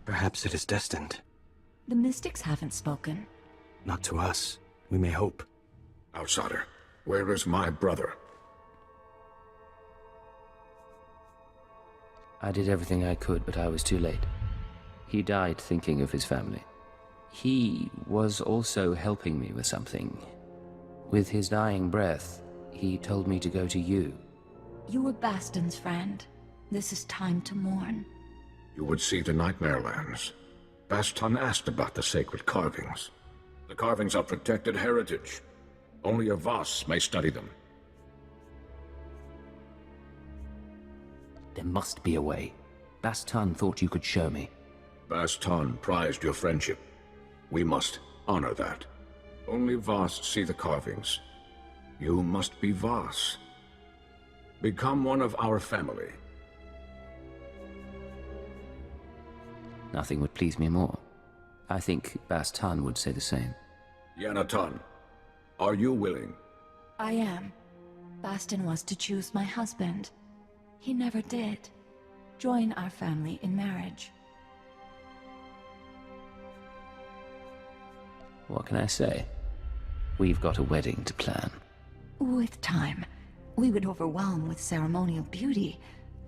Perhaps it is destined. The mystics haven't spoken. Not to us. We may hope. Outsider, where is my brother? I did everything I could, but I was too late. He died thinking of his family. He was also helping me with something. With his dying breath, he told me to go to you. You were Baston's friend. This is time to mourn. You would see the Nightmare Lands. Baston asked about the sacred carvings. The carvings are protected heritage. Only a Voss may study them. There must be a way. Baston thought you could show me. Baston prized your friendship. We must honor that. Only Voss see the carvings. You must be Voss. Become one of our family. Nothing would please me more. I think Baston would say the same. Yanaton, are you willing? I am. Baston was to choose my husband. He never did. Join our family in marriage. What can I say? We've got a wedding to plan. With time. We would overwhelm with ceremonial beauty.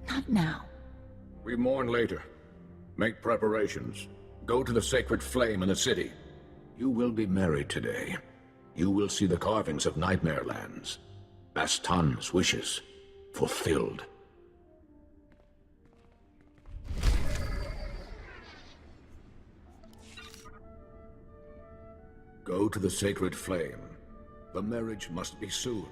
Not now. We mourn later. Make preparations. Go to the sacred flame in the city. You will be married today. You will see the carvings of Nightmare Lands. Baston's wishes fulfilled. Go to the sacred flame. The marriage must be soon.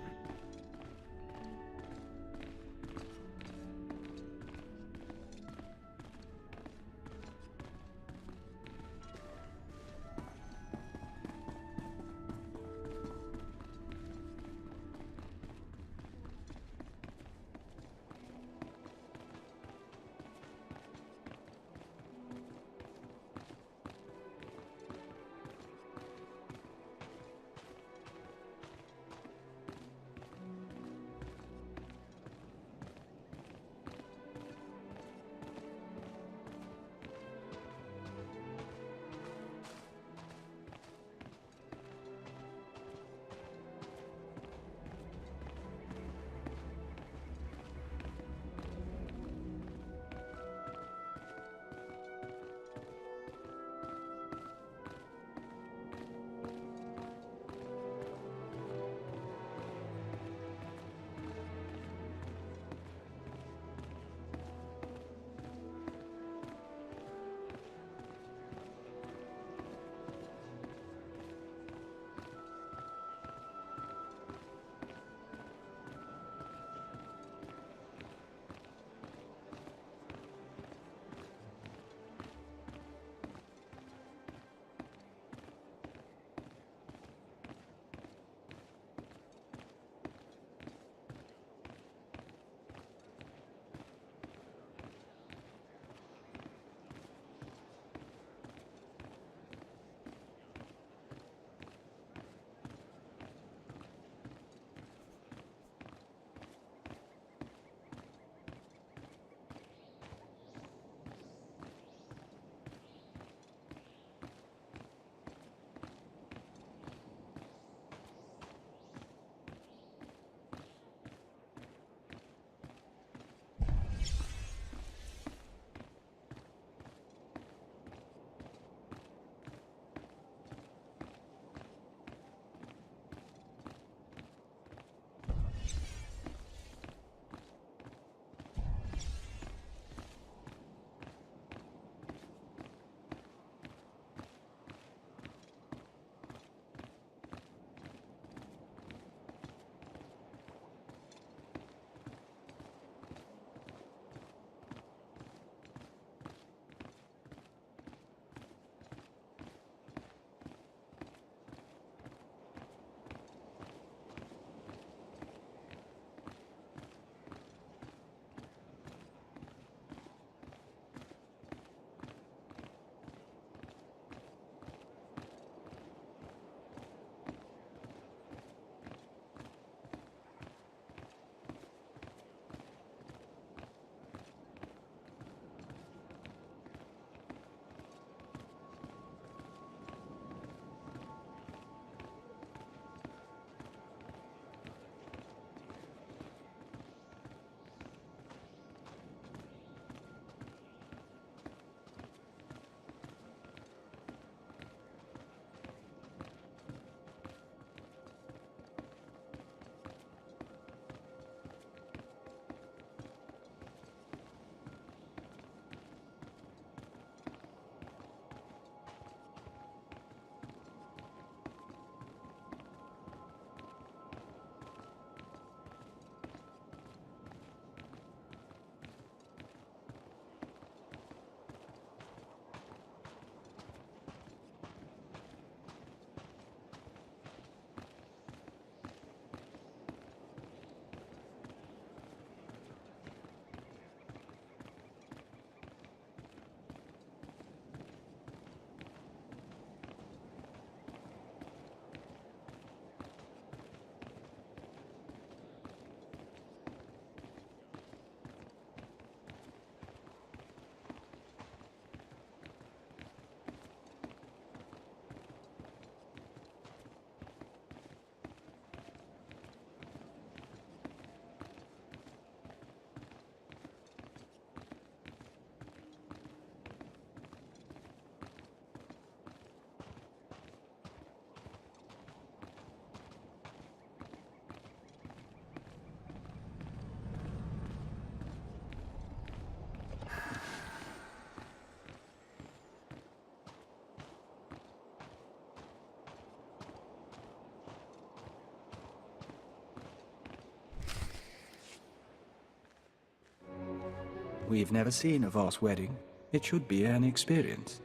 We've never seen a Voss wedding. It should be an experience.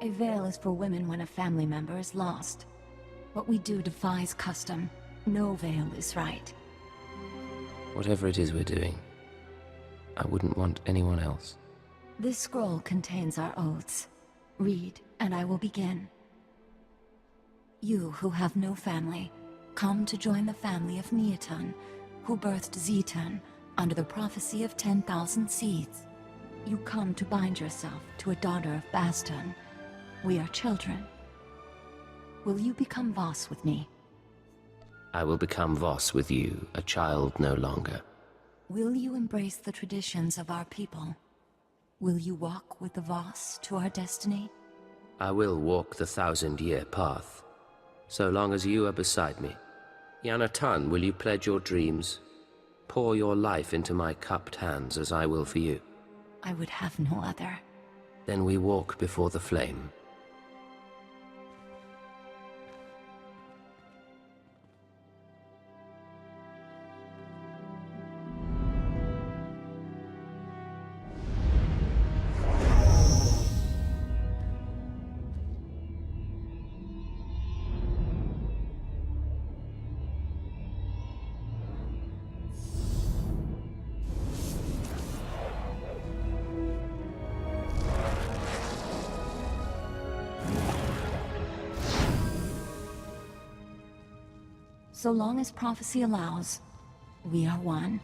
A veil is for women when a family member is lost. What we do defies custom. No veil is right. Whatever it is we're doing, I wouldn't want anyone else. This scroll contains our oaths. Read, and I will begin. You who have no family, come to join the family of Neotun, who birthed Zetun under the prophecy of 10,000 seeds. You come to bind yourself to a daughter of Baston. We are children. Will you become Voss with me? I will become Voss with you, a child no longer. Will you embrace the traditions of our people? Will you walk with the Voss to our destiny? I will walk the 1,000-year path, so long as you are beside me. Yanatan, will you pledge your dreams? Pour your life into my cupped hands as I will for you. I would have no other. Then we walk before the flame. So long as prophecy allows, we are one.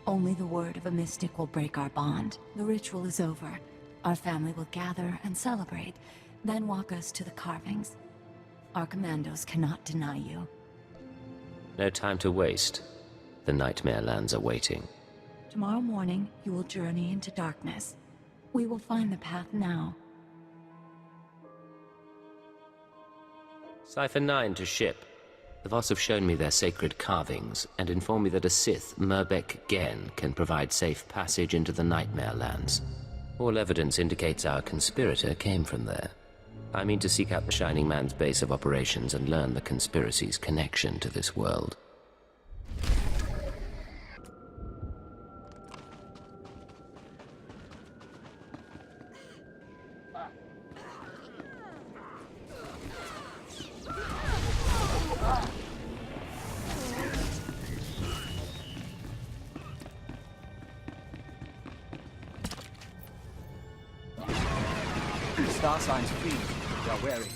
Only the word of a mystic will break our bond. The ritual is over. Our family will gather and celebrate, then walk us to the carvings. Our commandos cannot deny you. No time to waste. The Nightmare Lands are waiting. Tomorrow morning, you will journey into darkness. We will find the path now. Cypher 9 to ship. The Voss have shown me their sacred carvings, and informed me that a Sith, Murbeck Gen, can provide safe passage into the Nightmare Lands. All evidence indicates our conspirator came from there. I mean to seek out the Shining Man's base of operations and learn the conspiracy's connection to this world. Star signs free. We are wary.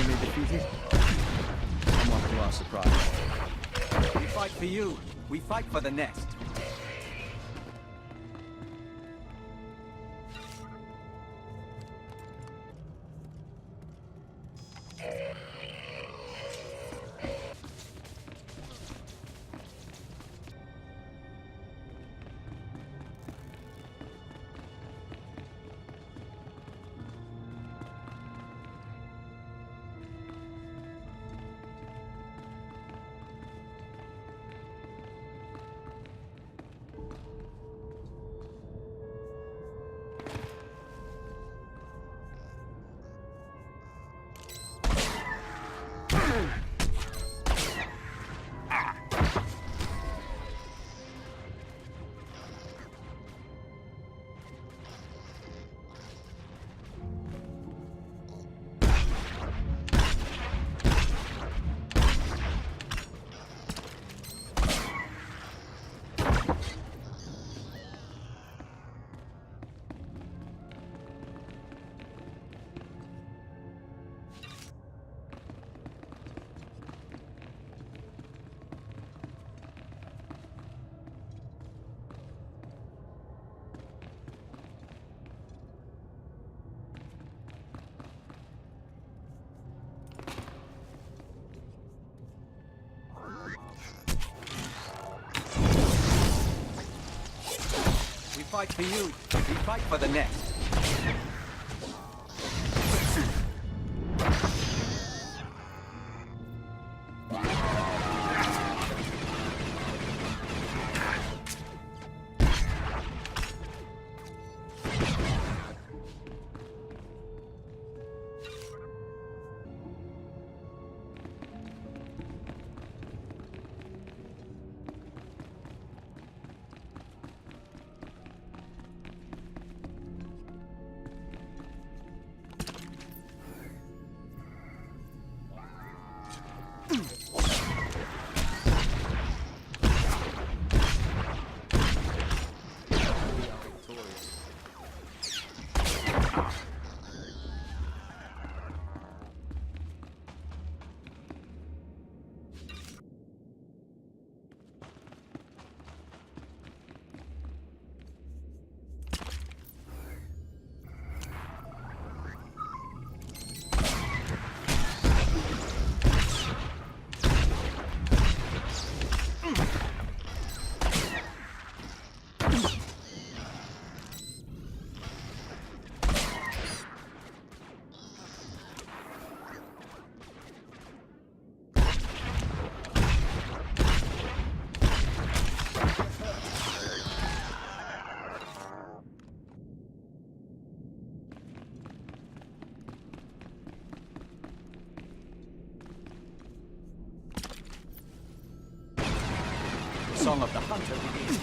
Enemy defeated? Somewhat to our surprise. We fight for you. We fight for the nest. We fight for you. We fight for the next. Song of the Hunter begins.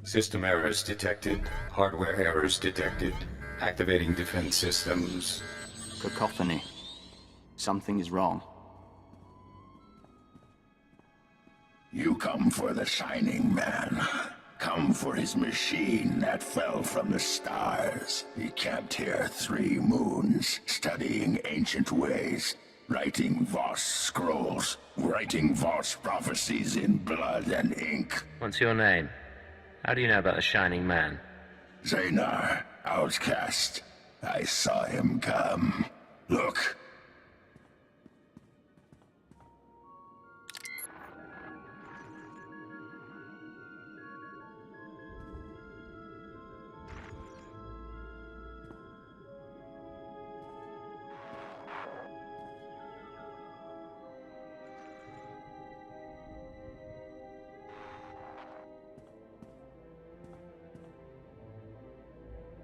System errors detected. Hardware errors detected. Activating defense systems. Cacophony. Something is wrong. You come for the Shining Man. Come for his machine that fell from the stars. He camped here 3 moons, studying ancient ways. writing Voss scrolls, writing Voss prophecies in blood and ink. What's your name? How do you know about the Shining Man? Xenar, outcast. I saw him come. Look.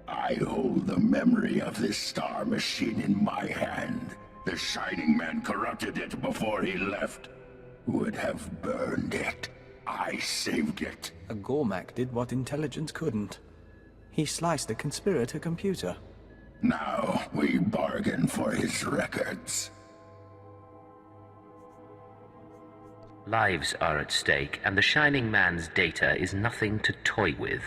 I hold the memory of this star machine in my hand. The Shining Man corrupted it before he left. Would have burned it. I saved it. A Gormak did what intelligence couldn't. He sliced a conspirator computer. Now we bargain for his records. Lives are at stake, and the Shining Man's data is nothing to toy with.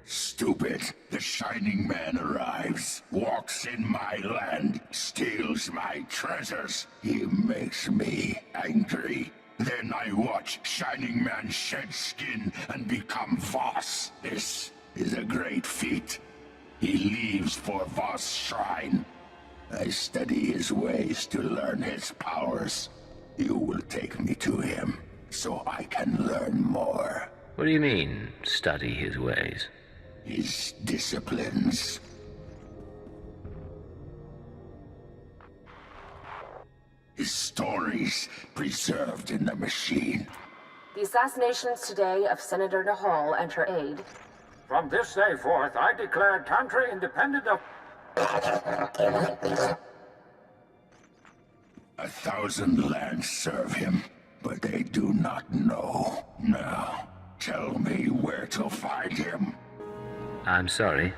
Stupid. The Shining Man arrives, walks in my land, steals my treasures. He makes me angry. Then I watch Shining Man shed skin and become Voss. This is a great feat. He leaves for Voss Shrine. I study his ways to learn his powers. You will take me to him, so I can learn more. What do you mean, study his ways? His disciplines. His stories preserved in the machine. The assassinations today of Senator Nahal and her aide. From this day forth, I declare country independent of... 1,000 lands serve him, but they do not know. Now, tell me where to find him. I'm sorry.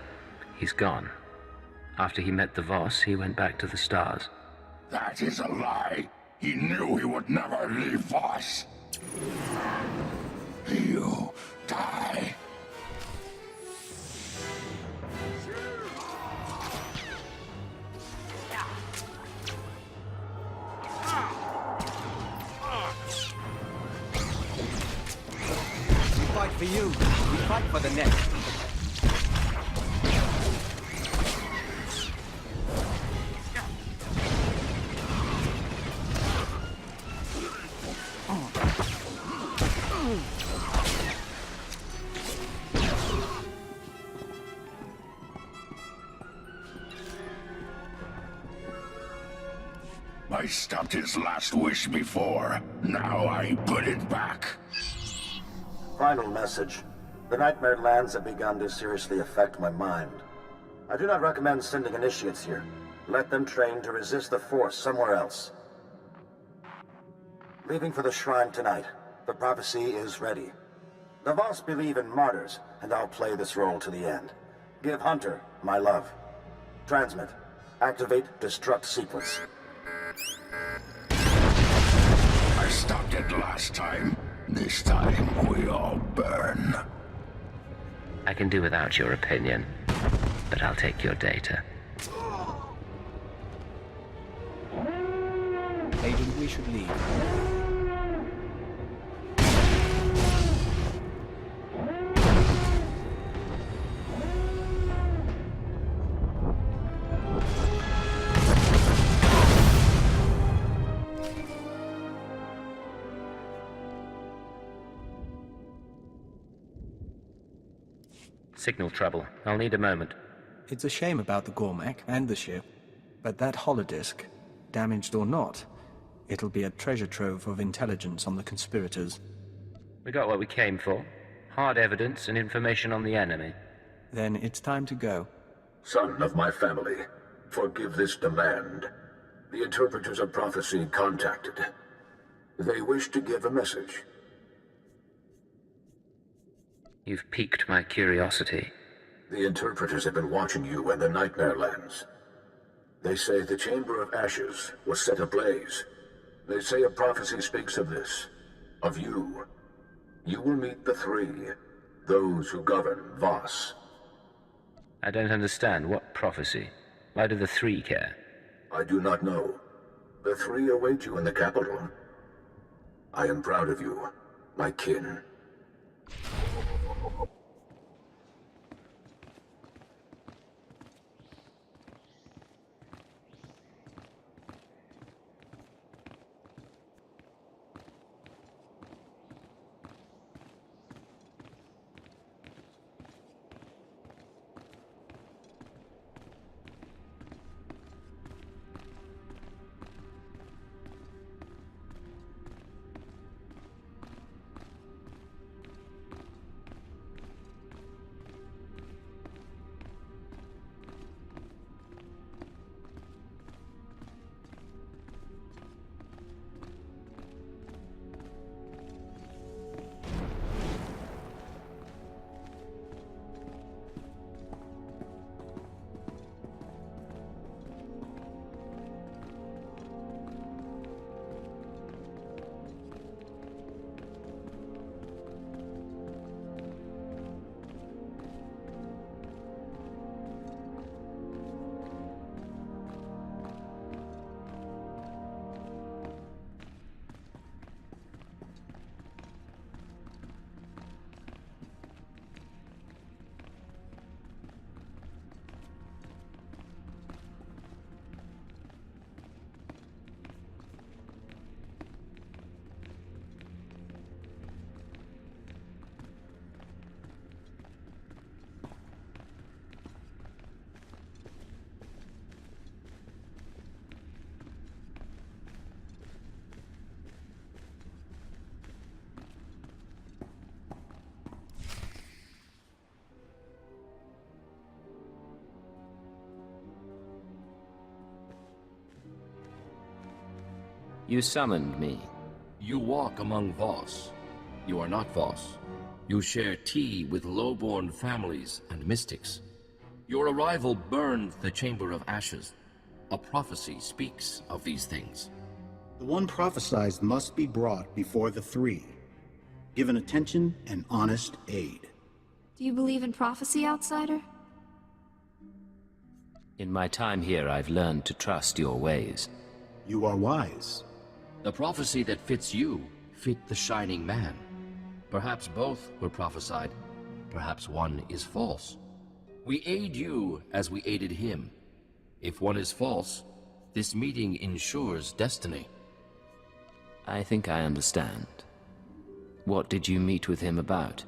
He's gone. After he met the Voss, he went back to the stars. That is a lie. He knew he would never leave Voss. You die. We fight for you. We fight for the next. I stopped his last wish before. Now I put it back. Final message. The Nightmare Lands have begun to seriously affect my mind. I do not recommend sending initiates here. Let them train to resist the Force somewhere else. Leaving for the shrine tonight. The prophecy is ready. The Voss believe in martyrs, and I'll play this role to the end. Give Hunter my love. Transmit. Activate destruct sequence. I stopped it last time. This time we all burn. I can do without your opinion, but I'll take your data. Agent, we should leave. Signal trouble. I'll need a moment. It's a shame about the Gormak and the ship, but that holodisk, damaged or not, it'll be a treasure trove of intelligence on the conspirators. We got what we came for. Hard evidence and information on the enemy. Then it's time to go. Son of my family, forgive this demand. The interpreters of prophecy contacted. They wish to give a message. You've piqued my curiosity. The interpreters have been watching you and the Nightmare Lands. They say the Chamber of Ashes was set ablaze. They say a prophecy speaks of this, of you. You will meet the three, those who govern Voss. I don't understand. What prophecy? Why do the three care? I do not know. The three await you in the capital. I am proud of you, my kin. You summoned me. You walk among Voss. You are not Voss. You share tea with low-born families and mystics. Your arrival burned the Chamber of Ashes. A prophecy speaks of these things. The one prophesied must be brought before the three, given attention and honest aid. Do you believe in prophecy, outsider? In my time here, I've learned to trust your ways. You are wise. The prophecy that fits you fit the Shining Man. Perhaps both were prophesied. Perhaps one is false. We aid you as we aided him. If one is false, this meeting ensures destiny. I think I understand. What did you meet with him about?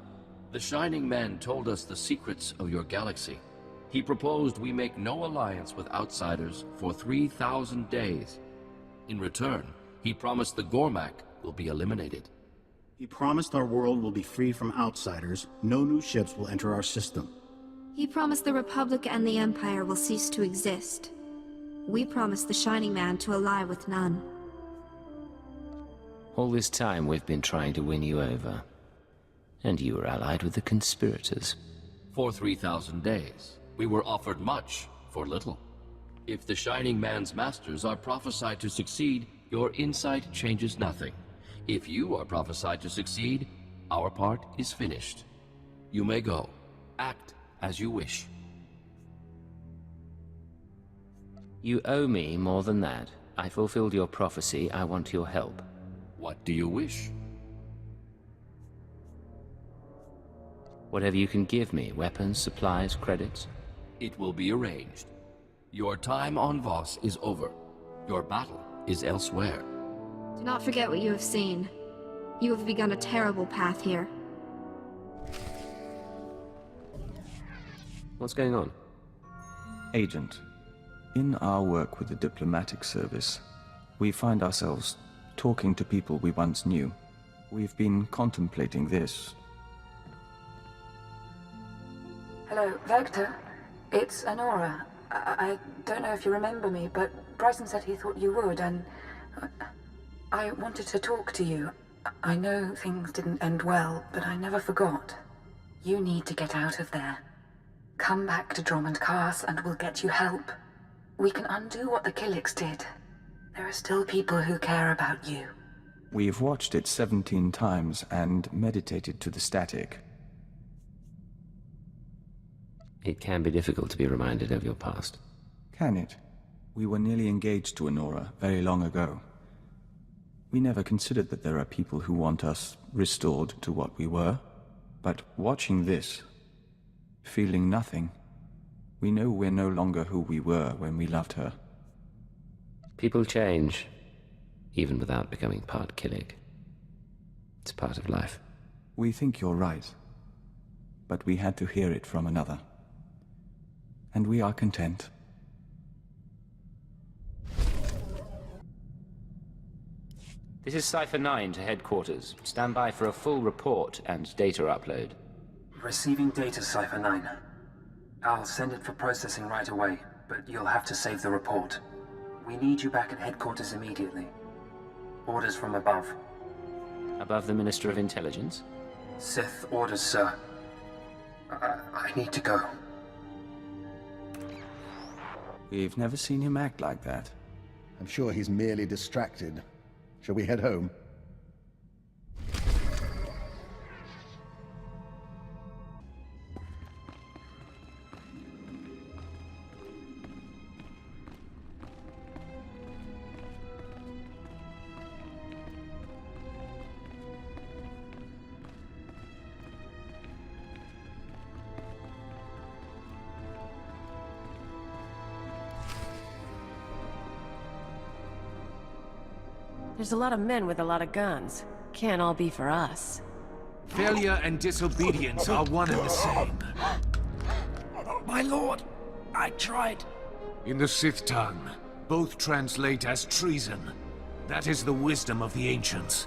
The Shining Man told us the secrets of your galaxy. He proposed we make no alliance with outsiders for 3,000 days. In return, he promised the Gormak will be eliminated. He promised our world will be free from outsiders. No new ships will enter our system. He promised the Republic and the Empire will cease to exist. We promised the Shining Man to ally with none. All this time we've been trying to win you over. And you were allied with the conspirators. For 3,000 days, we were offered much for little. If the Shining Man's masters are prophesied to succeed, your insight changes nothing. If you are prophesied to succeed, our part is finished. You may go. Act as you wish. You owe me more than that. I fulfilled your prophecy. I want your help. What do you wish? Whatever you can give me. Weapons, supplies, credits. It will be arranged. Your time on Voss is over. Your battle is elsewhere. Do not forget what you have seen. You have begun a terrible path here. What's going on? Agent, in our work with the diplomatic service, we find ourselves talking to people we once knew. We've been contemplating this. Hello, Vector. It's Anora. I don't know if you remember me, but Bryson said he thought you would, and I wanted to talk to you. I know things didn't end well, but I never forgot. You need to get out of there. Come back to Drummond Cast and we'll get you help. We can undo what the Killiks did. There are still people who care about you. We've watched it 17 times and meditated to the static. It can be difficult to be reminded of your past. Can it? We were nearly engaged to Honora very long ago. We never considered that there are people who want us restored to what we were. But watching this, feeling nothing, we know we're no longer who we were when we loved her. People change, even without becoming part Killig. It's part of life. We think you're right, but we had to hear it from another. And we are content. This is Cypher 9 to headquarters. Stand by for a full report and data upload. Receiving data, Cypher 9. I'll send it for processing right away, but you'll have to save the report. We need you back at headquarters immediately. Orders from above. Above the Minister of Intelligence? Sith orders, sir. I need to go. We've never seen him act like that. I'm sure he's merely distracted. Shall we head home? There's a lot of men with a lot of guns. Can't all be for us. Failure and disobedience are one and the same. My lord, I tried. In the Sith tongue, both translate as treason. That is the wisdom of the ancients.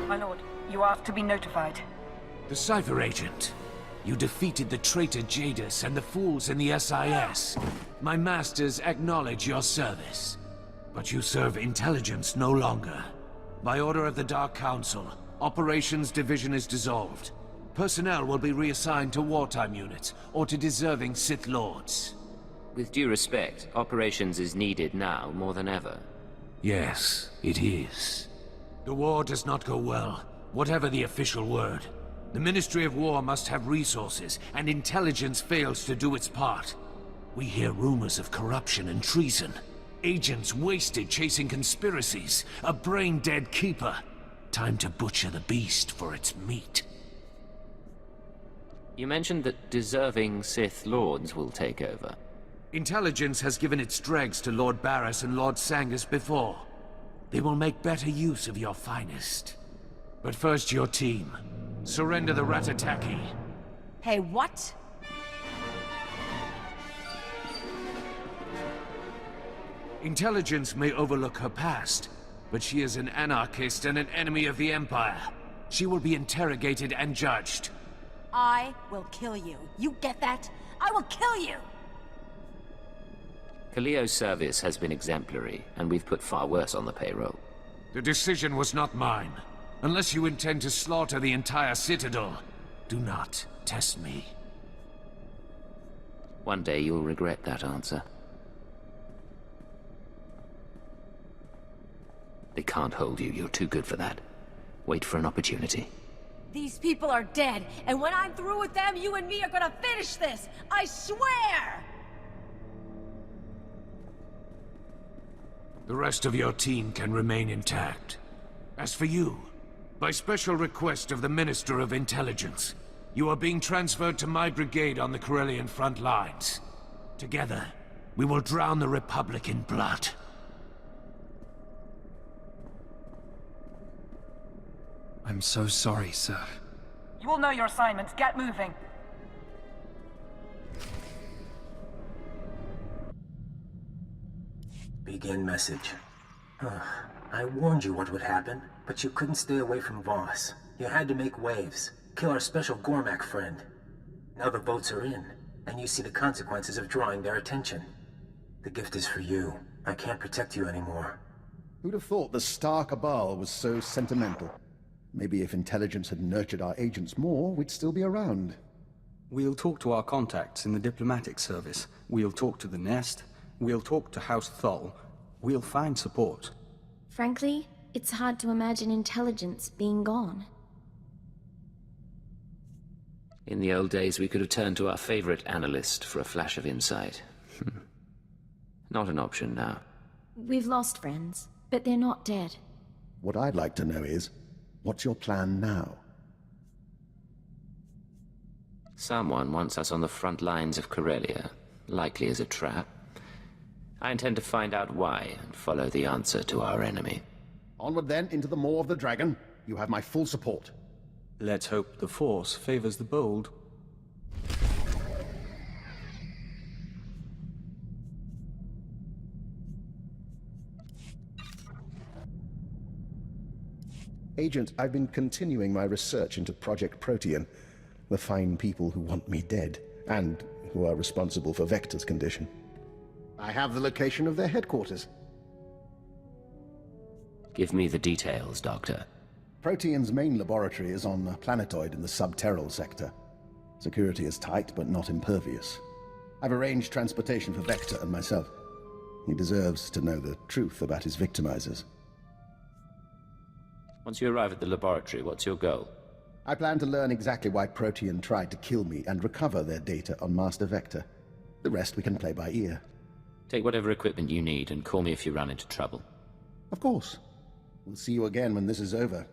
My lord, you are to be notified. The Cypher agent. You defeated the traitor Jadis and the fools in the SIS. My masters acknowledge your service. But you serve intelligence no longer. By order of the Dark Council, Operations Division is dissolved. Personnel will be reassigned to wartime units or to deserving Sith Lords. With due respect, Operations is needed now more than ever. Yes, it is. The war does not go well, whatever the official word. The Ministry of War must have resources, and intelligence fails to do its part. We hear rumors of corruption and treason. Agents wasted chasing conspiracies. A brain-dead keeper. Time to butcher the beast for its meat. You mentioned that deserving Sith Lords will take over. Intelligence has given its dregs to Lord Barris and Lord Sangus before. They will make better use of your finest. But first your team. Surrender the Ratataki. Hey, what? Intelligence may overlook her past, but she is an anarchist and an enemy of the Empire. She will be interrogated and judged. I will kill you. You get that? I will kill you! Kalio's service has been exemplary, and we've put far worse on the payroll. The decision was not mine. Unless you intend to slaughter the entire Citadel, do not test me. One day you'll regret that answer. They can't hold you. You're too good for that. Wait for an opportunity. These people are dead, and when I'm through with them, you and me are gonna finish this! I swear! The rest of your team can remain intact. As for you, by special request of the Minister of Intelligence, you are being transferred to my brigade on the Corellian front lines. Together, we will drown the Republic in blood. I'm so sorry, sir. You will know your assignments. Get moving. Begin message. I warned you what would happen, but you couldn't stay away from Voss. You had to make waves, kill our special Gormak friend. Now the votes are in, and you see the consequences of drawing their attention. The gift is for you. I can't protect you anymore. Who'd have thought the Star Cabal was so sentimental? Maybe if intelligence had nurtured our agents more, we'd still be around. We'll talk to our contacts in the diplomatic service. We'll talk to the Nest. We'll talk to House Thol. We'll find support. Frankly, it's hard to imagine intelligence being gone. In the old days, we could have turned to our favorite analyst for a flash of insight. Not an option now. We've lost friends, but they're not dead. What I'd like to know is, what's your plan now? Someone wants us on the front lines of Corellia, likely as a trap. I intend to find out why and follow the answer to our enemy. Onward then, into the maw of the dragon. You have my full support. Let's hope the Force favors the bold. Agent, I've been continuing my research into Project Protean, the fine people who want me dead, and who are responsible for Vector's condition. I have the location of their headquarters. Give me the details, Doctor. Protean's main laboratory is on a planetoid in the subterral sector. Security is tight, but not impervious. I've arranged transportation for Vector and myself. He deserves to know the truth about his victimizers. Once you arrive at the laboratory, what's your goal? I plan to learn exactly why Protean tried to kill me and recover their data on Master Vector. The rest we can play by ear. Take whatever equipment you need and call me if you run into trouble. Of course. We'll see you again when this is over.